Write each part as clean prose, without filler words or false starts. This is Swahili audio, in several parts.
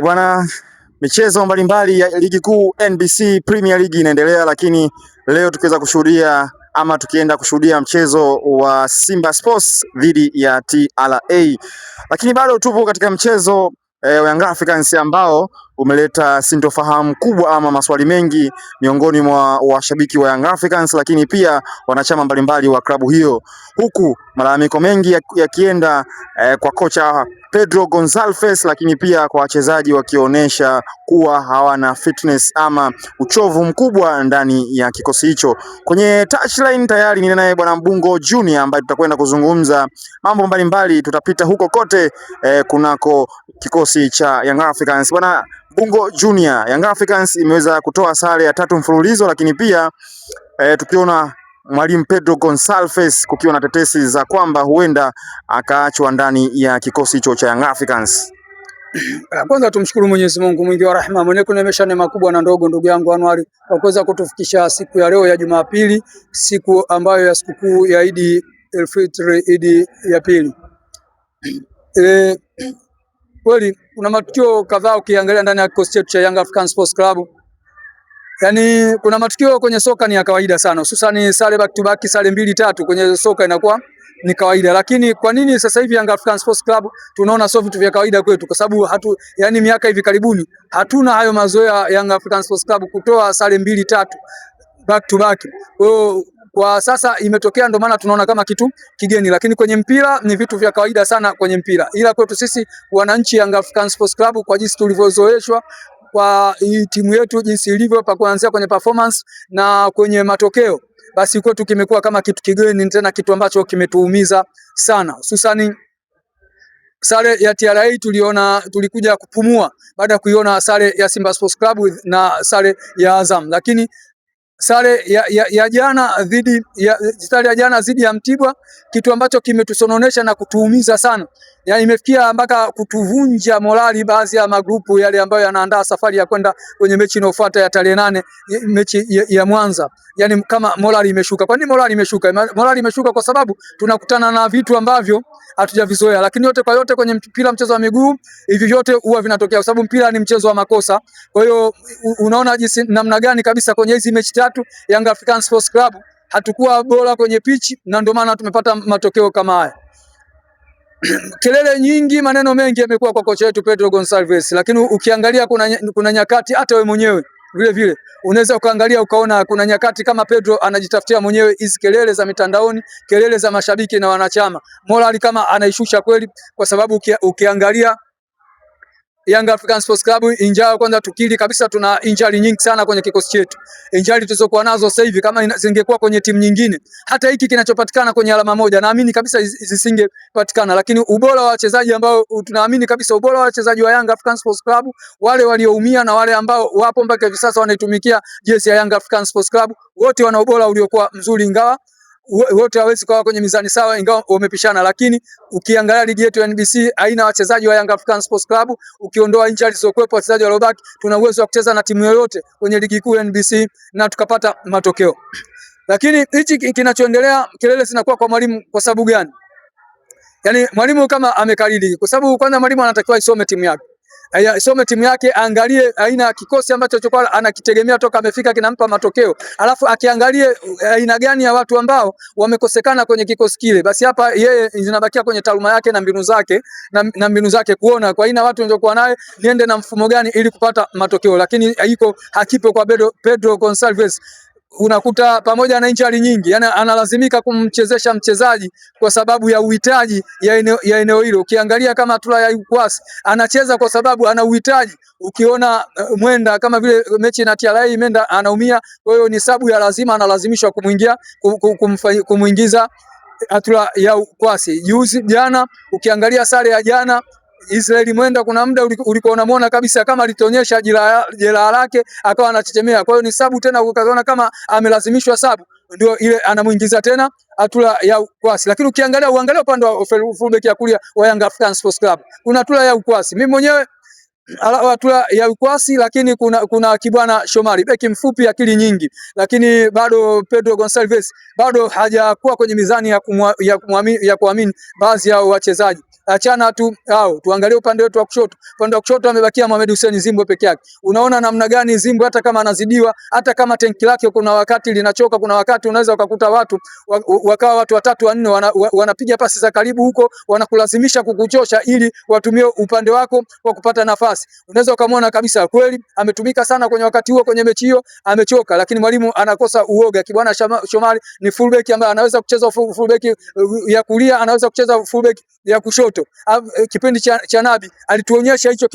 Bwana, michezo mbalimbali ya ligi kuu NBC Premier League inaendelea, lakini leo tukiweza kushuhudia ama tukienda kushuhudia mchezo wa Simba Sports dhidi ya TRA, lakini bado tupo katika mchezo wa Young Africans ambao umeleta sintofahamu kubwa ama maswali mengi miongoni mwa washabiki wa Young Africans, lakini pia wanachama mbalimbali wa klabu hiyo, huku malalamiko mengi yakienda kwa kocha Pedro Gonçalves, lakini pia kwa wachezaji wakionyesha kuwa hawana fitness ama uchovu mkubwa ndani ya kikosi hicho. Kwenye touchline tayari ni naye bwana Mbungo Junior ambaye tutakwenda kuzungumza mambo mbalimbali, tutapita huko kote kunako kikosi cha Young Africans. Bwana Mbungo Junior, Young Africans imeweza kutoa sare ya 3 mfululizo, lakini pia tukiona mwalimu Pedro Gonçalves kukiwa na tetesi za kwamba huenda akaachwa ndani ya kikosi hicho cha Young Africans. Kwanza tumshukuru Mwenyezi Mungu mwingi wa rehema mwenye kunemesha neema kubwa na ndogo, ndugu yangu Anwari, kwa kuweza kutufikisha siku ya leo ya Jumapili, siku ambayo ya sikukuu ya Eid el-Fitr, Eid ya pili. Kweli kuna matukio kadhaa ukiangalia ndani ya kikosi chetu cha Young African Sports Club. Yaani kuna matukio kwenye soka ni ya kawaida sana, hususan sare back to back, sare 2-3 kwenye soka inakuwa ni kawaida. Lakini kwa nini sasa hivi Young African Sports Club tunaona sio vitu vya kawaida kwetu? Kwa sababu yani miaka hivi karibuni hatuna hayo mazoea Young African Sports Club kutoa sare 2-3 back to back. Kwa sasa imetokea, ndio maana tunaona kama kitu kigeni, lakini kwenye mpira ni vitu vya kawaida sana kwenye mpira. Ila kwetu sisi wananchi Young African Sports Club, kwa jinsi tulivyozoeshwa kwa hii timu yetu jinsi ilivyo, pa kuanzia kwenye performance na kwenye matokeo, basi kwetu kimekuwa kama kitu kigeni, tena kitu ambacho kimetuumiza sana. Hususan sare ya TRA tulikuja kupumua baada ya kuiona sare ya Simba Sports Club na sare ya Azam, lakini sare ya jana dhidi ya Mtibwa, kitu ambacho kimetusononesha na kutuumiza sana. Yani imefikia mpaka kutuvunja morali baadhi ya magrupu yale ambayo yanaandaa safari ya kwenda kwenye mechi inayofuata ya tarehe 8, mechi ya Mwanza. Yani kama morali imeshuka. Kwa nini morali imeshuka? Morali imeshuka kwa sababu tunakutana na vitu ambavyo hatujavizoea, lakini yote kwa yote kwenye mpira, mchezo wa miguu, hivi vyote huwa vinatokea kwa sababu mpira ni mchezo wa makosa. Kwa hiyo unaona jinsi namna gani kabisa kwenye hizi mechi 3 Young African Sports Club hatukuwa bora kwenye pitch, na ndio maana tumepata matokeo kama haya. Kelele nyingi, maneno mengi yamekuwa kwa kocha wetu Pedro Gonçalves, lakini ukiangalia kuna nyakati hata wewe mwenyewe vile vile unaweza ukaangalia ukaona kuna nyakati kama Pedro anajitafutia mwenyewe hizi kelele za mitandaoni, kelele za mashabiki na wanachama, morali kama anaishusha kweli, kwa sababu ukiangalia Young African Sports Club injao, kwanza tukili kabisa tuna injury nyingi sana kwenye kikosi chetu. Injury tulizokuwa nazo sasa hivi kama zingekuwa kwenye timu nyingine, hata hiki kinachopatikana kwenye alama moja naamini kabisa zisingepatikana. Lakini ubora wa wachezaji ambao tunaamini kabisa ubora wa wachezaji wa Young African Sports Club, wale walioumia na wale ambao wapo mpaka hivi sasa wanaitumikia jezi ya Young African Sports Club, wote wana ubora uliokuwa mzuri, ingawa wote hawezi kuwa kwenye mizani sawa, ingawa wamepishana. Lakini ukiangalia ligi yetu ya NBC haina wachezaji wa Young African Sports Club, ukiondoa injuries zilizokuwepo, wachezaji waliobaki, tuna uwezo wa kucheza na timu yoyote kwenye ligi kuu ya NBC na tukapata matokeo. Lakini hichi kinachoendelea, kelele zinakuwa kwa mwalimu. Kwa sababu gani? Yani mwalimu kama amekariri, kwa sababu kwanza mwalimu anatakiwa isome timu yake. Isome timu yake, angalie aina ya kikosi ambacho chokuwa anakitegemea toka amefika kinampa matokeo. Alafu akiangalie aina gani ya watu ambao wamekosekana kwenye kikosi kile. Basi hapa yeye zinabakia kwenye taaluma yake na mbinu zake na mbinu zake, kuona kwa aina watu niliokuwa naye niende na mfumo gani ili kupata matokeo. Lakini hakipo kwa Pedro Gonçalves. Unakuta pamoja na injury nyingi, yani analazimika kumchezesha mchezaji kwa sababu ya uhitaji ya eneo hilo. Ukiangalia kama Tula ya Ukwasi anacheza kwa sababu ana uhitaji. Ukiona Mwenda kama vile mechi na TRA Mwenda anaumia, kwa hiyo ni sababu ya lazima, analazimishwa kumuingiza Tula ya Ukwasi. Jana ukiangalia sare ya jana Israeli Mwenda, kuna muda ulikuwa unamuona kabisa kama alitonyesha jeraha lake akawa anachechemea. Kwa hiyo ni sabu tena, ukaona kama amelazimishwa sabu, ndio ile anamuingiza tena Tula ya Ukwasi. Lakini uangalia upande wa fullback ya kulia wa Young African Sports Club kuna Tula ya Ukwasi, mimi mwenyewe Tula ya Ukwasi, lakini kuna Kibwana Shomari, beki mfupi, akili nyingi, lakini bado Pedro Gonçalves bado hajakuwa kwenye mizani ya kuamini baadhi ya wachezaji. achana tu hao, tuangalie upande wetu wa kushoto. Upande wa kushoto amebakia Mohamed Hussein Zimbwe peke yake. Unaona namna gani Zimbwe hata kama anazidiwa, hata kama tenki lake kuna wakati linachoka, kuna wakati unaweza ukakuta watu wakawa watu watatu wanne wanapiga pasi za karibu huko, wanakulazimisha kukuchosha ili watumie upande wako wa kupata nafasi. Unaweza ukamwona kabisa kweli ametumika sana kwenye wakati huo, kwenye mechi hiyo amechoka, lakini mwalimu anakosa uoga. Kibwana Shomari ni fullback ambaye anaweza kucheza fullback ya kulia, anaweza kucheza fullback ya kushoto. Kipindi cha Nabi alituonyesha hicho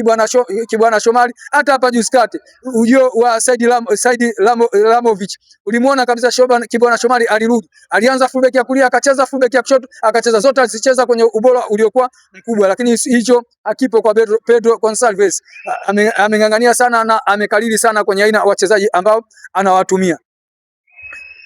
Kibwana Shomari. Hata hapa juzi kati ujio wa Said Lamovic ulimuona kabisa Kibwana Shomari alirudi, alianza fullback ya kulia, akacheza fullback ya kushoto, akacheza zote, alizicheza kwenye ubora uliokuwa mkubwa, lakini hicho hakipo kwa Pedro Gonçalves. Ameng'ang'ania sana na amekalili sana kwenye aina wachezaji ambao anawatumia.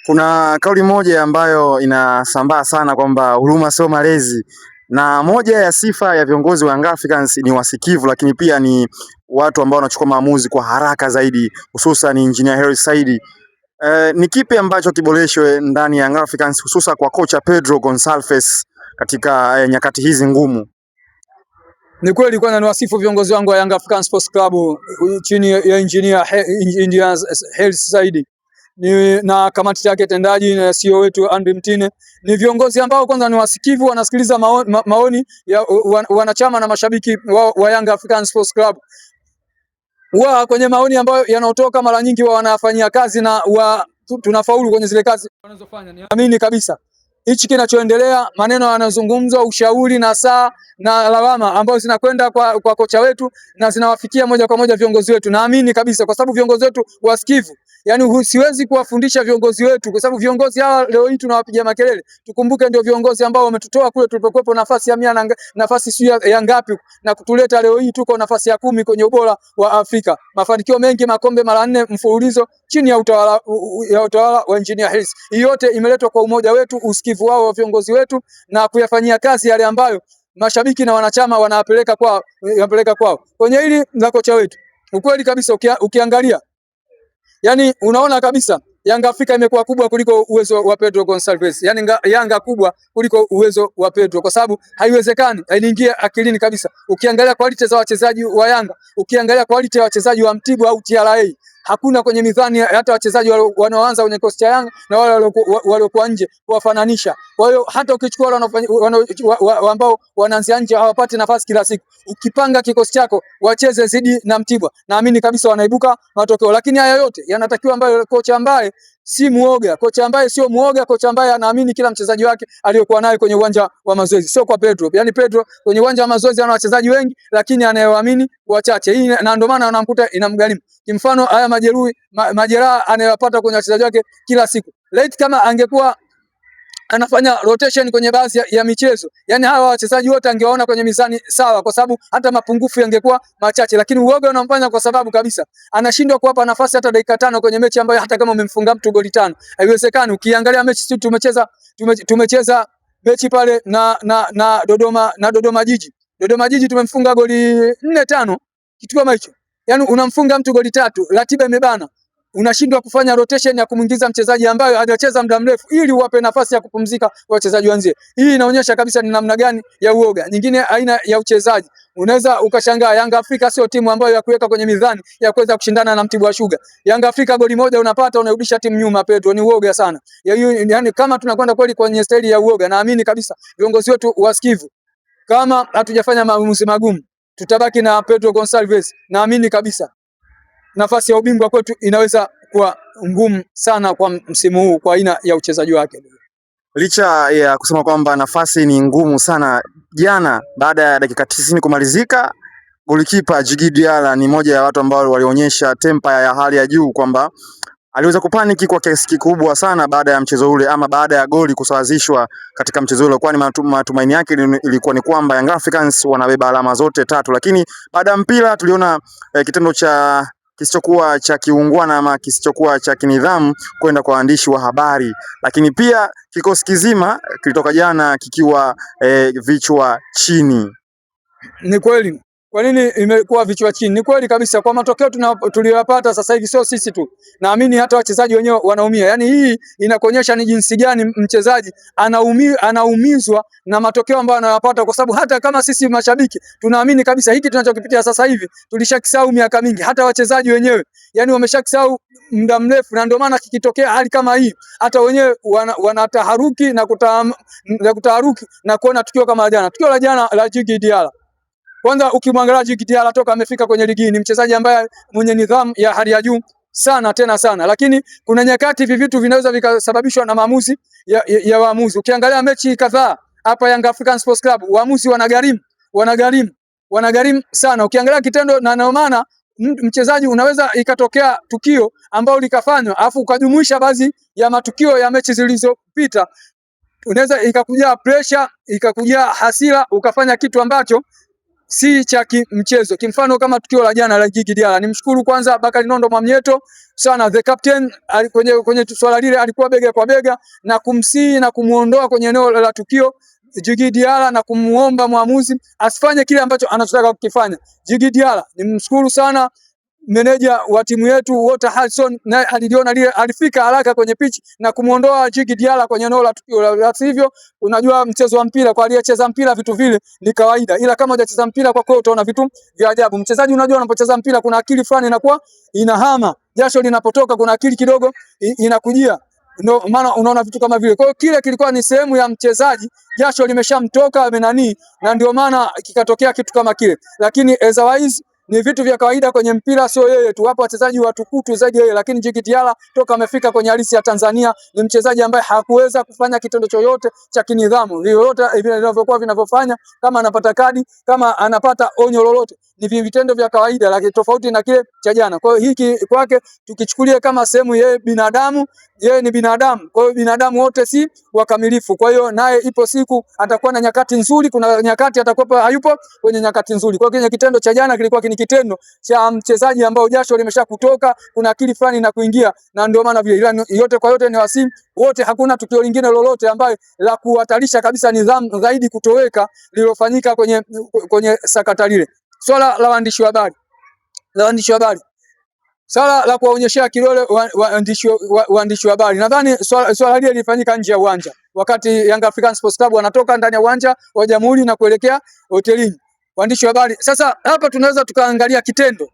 Kuna kauli moja ambayo inasambaa sana kwamba huruma sio malezi, na moja ya sifa ya viongozi wa Young Africans ni wasikivu, lakini pia ni watu ambao wanachukua maamuzi kwa haraka zaidi, hususan Engineer Hersi Said. Ni kipi ambacho kiboreshwe ndani ya Young Africans hususan kwa kocha Pedro Gonçalves katika nyakati hizi ngumu? Ni kweli, kwanza ni wasifu viongozi wangu wa Young Africans Sports Club chini ya Engineer Hersi Said na kamati yake tendaji na CEO wetu Andrew Mtine. Ni viongozi ambao kwanza ni wasikivu, wanasikiliza maoni ya wanachama na mashabiki wa Young Africans Sports Club. Kwenye maoni ambayo yanaotoka mara nyingi wanafanyia kazi na tunafaulu kwenye zile kazi wanazofanya. Niamini kabisa hichi kinachoendelea, maneno yanayozungumzwa, ushauri na saa na lawama ambazo zinakwenda kwa kocha wetu na zinawafikia moja kwa moja viongozi wetu, naamini kabisa, kwa sababu viongozi wetu wasikivu. Yani siwezi kuwafundisha viongozi wetu, kwa sababu viongozi hawa leo hii tunawapigia makelele. Tukumbuke ndio viongozi ambao wametutoa kule tulipokuwepo nafasi ya 100 na nafasi ya ngapi, na kutuleta leo hii tuko nafasi ya 10 kwenye ubora wa Afrika. Mafanikio mengi, makombe mara 4 mfululizo chini ya utawala wa Engineer Hersi. Hii yote imeletwa kwa umoja wetu, usikivu wao wa viongozi wetu, na kuyafanyia kazi yale ambayo mashabiki na wanachama wanapeleka kwao. Kwenye hili la kocha wetu, ukweli kabisa ukiangalia, yani unaona kabisa Yanga Afrika imekuwa kubwa kuliko uwezo wa Pedro Gonçalves. Yani Yanga kubwa kuliko uwezo wa Pedro, kwa sababu haiwezekani, hainiingia akilini kabisa. Ukiangalia quality za wachezaji wa Yanga, ukiangalia quality ya wachezaji wa Mtibwa au TRA, hakuna kwenye mizani hata wachezaji wanaoanza kwenye kosti cha Yanga na wale waliokuwa nje kuwafananisha. Kwa hiyo hata ukichukua wale ambao wanaanzia nje hawapati nafasi kila siku, ukipanga kikosi chako wacheze zidi na Mtibwa, naamini kabisa wanaibuka matokeo. Lakini haya yote yanatakiwa ambayo kocha ambaye si muoga, kocha ambaye sio muoga, kocha ambaye anaamini kila mchezaji wake aliyokuwa naye kwenye uwanja wa mazoezi. Sio kwa Pedro. Yani Pedro kwenye uwanja wa mazoezi ana wachezaji wengi, lakini anayewaamini wachache. Hii na ndio maana anamkuta inamgharimu. Kimfano haya majeraha anayopata kwenye wachezaji wake kila siku. Late kama angekuwa anafanya rotation kwenye baadhi ya michezo, yani hawa wachezaji wote angewaona kwenye mizani sawa, kwa sababu hata mapungufu yangekuwa machache. Lakini uoga unamfanya kwa sababu kabisa anashindwa kuwapa nafasi hata dakika 5 kwenye mechi ambayo hata kama umemfunga mtu goli 5 haiwezekani. Ukiangalia mechi sisi tumecheza mechi pale na Dodoma Jiji. Dodoma Jiji tumemfunga goli 4-5, kitu kama hicho. Yani unamfunga mtu goli 3, ratiba imebana, unashindwa kufanya rotation ya kumuingiza mchezaji ambaye hajacheza muda mrefu ili uwape nafasi ya kupumzika kwa wachezaji wenzie. Hii inaonyesha kabisa ni namna gani ya uoga. Nyingine aina ya uchezaji. Unaweza ukashangaa Yanga Afrika sio timu ambayo ya kuweka kwenye mizani ya kuweza kushindana na Mtibwa Sugar. Yanga Afrika goli moja unapata unarudisha timu nyuma. Pedro ni uoga sana. Yani kama tunakwenda kweli kwenye staili ya uoga, naamini kabisa viongozi wetu wasikivu, kama hatujafanya maamuzi magumu, tutabaki na Pedro Gonçalves. Naamini kabisa nafasi ya ubingwa kwetu inaweza kuwa ngumu sana kwa msimu huu kwa aina ya uchezaji wake. Licha ya kusema kwamba nafasi ni ngumu sana, jana baada ya dakika 90 kumalizika, golikipa Djigui Diarra ni moja ya watu ambao walionyesha tempa ya hali ya juu, kwamba aliweza kupaniki kwa kiasi kikubwa sana baada ya mchezo ule, ama baada ya goli kusawazishwa katika mchezo ule, kwani matumaini yake ilikuwa ni kwamba Young Africans wanabeba alama zote 3, lakini baada ya mpira tuliona kitendo cha kisichokuwa cha kiungwana ama kisichokuwa cha kinidhamu kwenda kwa waandishi wa habari, lakini pia kikosi kizima kilitoka jana kikiwa vichwa chini. Ni kweli Kwa nini imekuwa vichwa chini? Ni kweli kabisa kwa matokeo tuliyopata sasa hivi, sio sisi tu, naamini hata wachezaji wenyewe wanaumia. Yani hii inakuonyesha ni jinsi gani mchezaji anaumizwa na matokeo ambayo anayapata, kwa sababu hata kama sisi mashabiki tunaamini kabisa hiki tunachokipitia sasa hivi tulishakisahau miaka mingi. Hata wachezaji wenyewe yani wameshakisahau muda mrefu, na ndio maana kikitokea hali kama hii hata wenyewe wanataharuki na kuona tukio kama jana. Tukio la jana la Djigui Diarra, kwanza ukimwangalia Djigui Diarra toka amefika kwenye ligi ni mchezaji ambaye mwenye nidhamu ya hali ya juu sana tena sana, lakini kuna nyakati hivi vitu vinaweza vikasababishwa na maamuzi ya waamuzi. Ukiangalia mechi kadhaa hapa Young African Sports Club, waamuzi wanagharimu sana. Ukiangalia kitendo, na ndio maana mchezaji unaweza ikatokea tukio ambalo likafanywa afu ukajumuisha baadhi ya matukio ya mechi zilizopita, unaweza ikakuja pressure, ikakuja hasira, ukafanya kitu ambacho si cha mchezo. Kimfano kama tukio la jana la Djigui Diarra, nimshukuru kwanza Bakari Nondo Mwamnyeto sana, the captain, kwenye swala lile alikuwa bega kwa bega na kumsii na kumuondoa kwenye eneo la tukio Djigui Diarra na kumuomba mwamuzi asifanye kile ambacho anachotaka kukifanya. Djigui Diarra nimshukuru sana, meneja wa timu yetu Walter Hudson naye aliona lile, alifika haraka kwenye pitch na kumuondoa Djigui Diarra kwenye eneo la tukio. La sivyo, unajua mchezo wa mpira kwa aliyecheza mpira vitu vile ni kawaida, ila kama hujacheza mpira kwa kweli utaona vitu vya ajabu. Mchezaji unajua unapocheza mpira kuna akili fulani inakuwa inahama, jasho linapotoka kuna akili kidogo inakujia, ndio maana unaona vitu kama vile. Kwa hiyo kile kilikuwa ni sehemu ya mchezaji, jasho limeshamtoka amenani, na ndio maana kikatokea kitu kama kile, lakini otherwise ni vitu vya kawaida kwenye mpira. Sio yeye tu, hapo wachezaji watukutu zaidi yeye, lakini Djigui Diarra toka amefika kwenye halisi ya Tanzania ni mchezaji ambaye hakuweza kufanya kitendo chochote cha kinidhamu yoyote vinavyokuwa vinavyofanya. Kama anapata kadi, kama anapata onyo lolote, ni vitendo vya kawaida, lakini tofauti na kile cha jana. Kwa hiyo hiki kwake tukichukulia kama sehemu, yeye binadamu, yeye ni binadamu. Kwa hiyo binadamu wote si wakamilifu. Kwa hiyo naye ipo siku atakuwa na nyakati nzuri, kuna nyakati atakuwa hayupo kwenye nyakati nzuri. Kwa hiyo kwenye kitendo cha jana kilikuwa ni kitendo cha mchezaji ambao jasho limesha kutoka, kuna akili fulani na kuingia, na ndio maana vile. Ila yote kwa yote ni wasimu wote, hakuna tukio lingine lolote ambaye la kuhatarisha kabisa nidhamu zaidi kutoweka lilofanyika kwenye sakata lile. Swala la waandishi wa habari, swala la kuwaonyeshea kidole waandishi wa habari, nadhani swala hili lilifanyika nje ya uwanja wakati Young African Sports Club wanatoka ndani ya uwanja wa Jamhuri na kuelekea hotelini. Waandishi wa habari, sasa hapa tunaweza tukaangalia kitendo,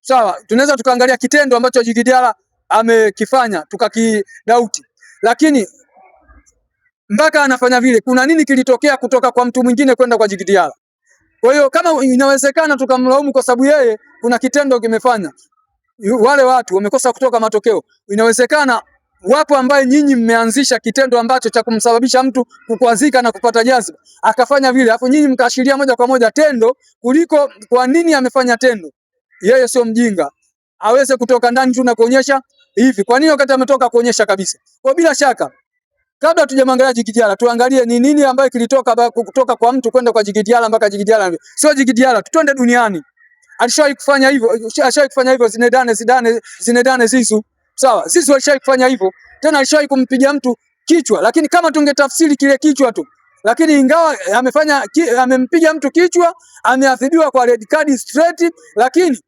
sawa, tunaweza tukaangalia kitendo ambacho Djigui Diarra amekifanya tukakidauti, lakini mpaka anafanya vile, kuna nini kilitokea kutoka kwa mtu mwingine kwenda kwa Djigui Diarra? Kwa hiyo kama inawezekana tukamlaumu kwa sababu yeye kuna kitendo kimefanya, wale watu wamekosa kutoka matokeo, inawezekana wapo ambaye nyinyi mmeanzisha kitendo ambacho cha kumsababisha mtu kukwazika na kupata jazba akafanya vile, afu nyinyi mkaashiria moja kwa moja tendo kuliko kwa nini amefanya tendo. Yeye sio mjinga, aweze kutoka ndani tu na kuonyesha hivi. Kwa nini wakati ametoka kuonyesha kabisa? Kwa bila shaka, kabla tujamwangalia Djigui Diarra, tuangalie ni nini ambayo kilitoka kutoka kwa mtu kwenda kwa Djigui Diarra mpaka Djigui Diarra. Sio Djigui Diarra, twende duniani. Alishawahi kufanya hivyo Zinedine Zizou. Sawa, Zizou alishawahi kufanya hivyo. Tena alishawahi kumpiga mtu kichwa, lakini kama tungetafsiri kile kichwa tu. Lakini ingawa amempiga mtu kichwa, ameadhibiwa kwa red card straight, lakini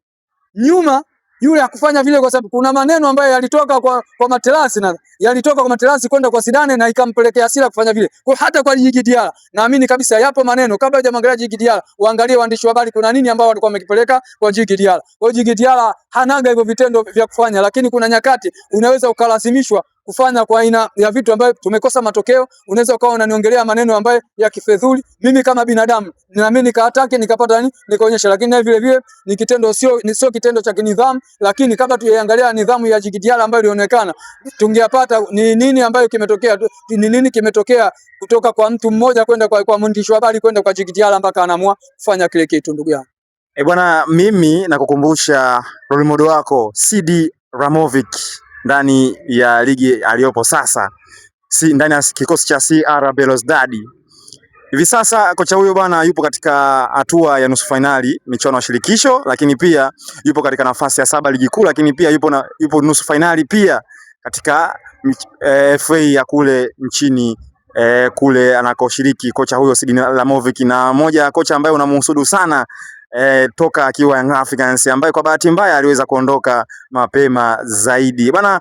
nyuma yule hakufanya vile kwa sababu kuna maneno ambayo yalitoka kwa Materazzi, na yalitoka kwa Materazzi kwenda kwa Zidane na ikampelekea hasira kufanya vile. Kwa hata kwa Djigui Diarra naamini kabisa yapo maneno, kabla hujamwangalia Djigui Diarra waangalie waandishi wa habari kuna nini ambao walikuwa wamekipeleka kwa Djigui Diarra. Kwa Djigui Diarra hanaga hivyo vitendo vya kufanya, lakini kuna nyakati unaweza ukalazimishwa kufanya kwa aina ya vitu ambavyo tumekosa matokeo. Unaweza ukawa unaniongelea maneno ambayo ya kifedhuli, mimi kama binadamu ninaamini nikaatake nikapata nini nikaonyesha, lakini vile vile ni kitendo sio kitendo cha kinidhamu. Lakini kabla tuiangalia nidhamu ya Djigui Diarra ambayo ilionekana, tungeyapata ni nini ambayo kimetokea, ni nini kimetokea kutoka kwa mtu mmoja kwenda kwa mwandishi wa habari kwenda kwa Djigui Diarra mpaka anaamua kufanya kile kitu. Ndugu yangu, bwana, mimi nakukumbusha role model wako CD Ramovic ndani ya ligi aliyopo sasa, ndani ya kikosi cha CR Belouizdad. Hivi sasa kocha huyo bwana yupo katika hatua ya nusu finali michuano ya shirikisho, lakini pia yupo katika nafasi ya 7 ligi kuu, lakini pia yupo nusu finali pia katika FA ya kule nchini kule anakoshiriki kocha huyo CD Ramovic, na moja kocha ambaye unamhusudu sana toka akiwa Young Africans, ambaye kwa bahati mbaya aliweza kuondoka mapema zaidi bana.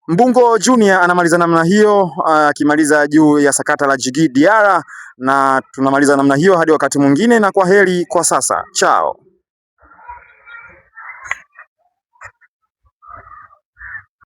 Mbungo Junior anamaliza namna hiyo, akimaliza juu ya sakata la Djigui Diarra, na tunamaliza namna hiyo hadi wakati mwingine, na kwa heri kwa sasa, chao.